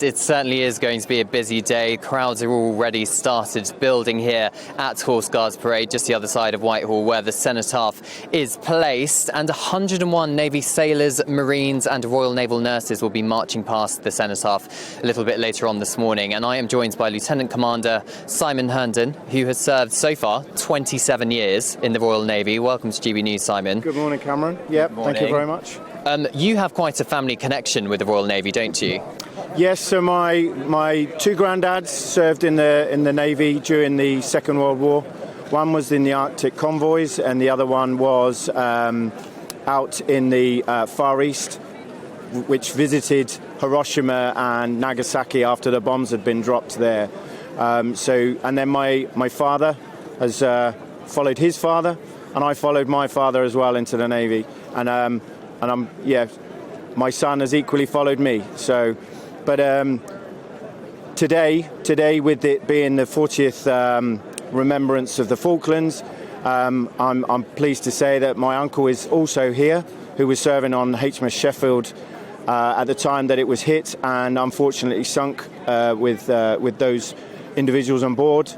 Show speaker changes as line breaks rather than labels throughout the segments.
It certainly is going to be a busy day. Crowds are already started building here at Horse Guards Parade, just the other side of Whitehall, where the cenotaph is placed. And 101 Navy sailors, Marines and Royal Naval nurses will be marching past the cenotaph a little bit later on this morning. And I am joined by Lieutenant Commander Simon Hearnden, who has served so far 27 years in the Royal Navy. Welcome to GBNews, Simon.
Good morning, Cameron. Yep, thank you very much.
You have quite a family connection with the Royal Navy, don't you?
Yes, so my two granddads served in the Navy during the Second World War. One was in the Arctic convoys and the other one was out in the Far East, which visited Hiroshima and Nagasaki after the bombs had been dropped there. And then my father has followed his father, and I followed my father as well into the Navy. And my son has equally followed me. So, but today, with it being the 40th Remembrance of the Falklands, I'm pleased to say that my uncle is also here, who was serving on HMS Sheffield at the time that it was hit, and unfortunately sunk with those individuals on board.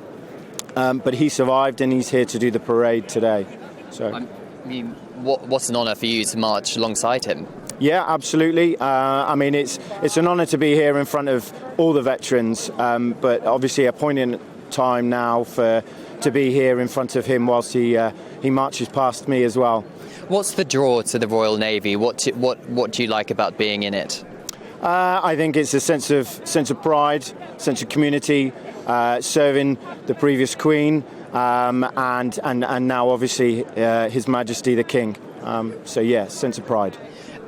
But he survived, and he's here to do the parade today. So.
I mean, what's an honour for you to march alongside him?
Yeah, absolutely. I mean, it's an honour to be here in front of all the veterans, but obviously a poignant time now to be here in front of him whilst he marches past me as well.
What's the draw to the Royal Navy? What do you like about being in it?
I think it's a sense of pride, sense of community, serving the previous Queen. And now obviously His Majesty the King. So yeah, sense of pride.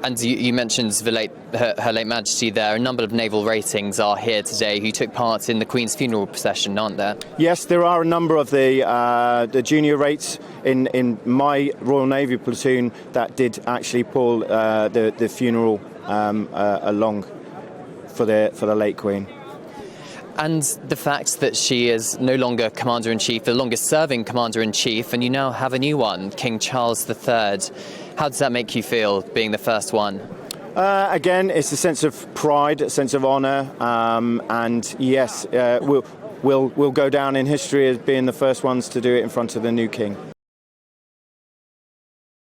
And you mentioned her late Majesty there. A number of naval ratings are here today who took part in the Queen's funeral procession, aren't there? Yes,
there are a number of the junior rates in my Royal Navy platoon that did actually pull the funeral along for the late Queen.
And the fact that she is no longer Commander-in-Chief, the longest-serving Commander-in-Chief, and you now have a new one, King Charles III. How does that make you feel, being the first one?
Again, it's a sense of pride, a sense of honour, and yes, we'll go down in history as being the first ones to do it in front of the new King.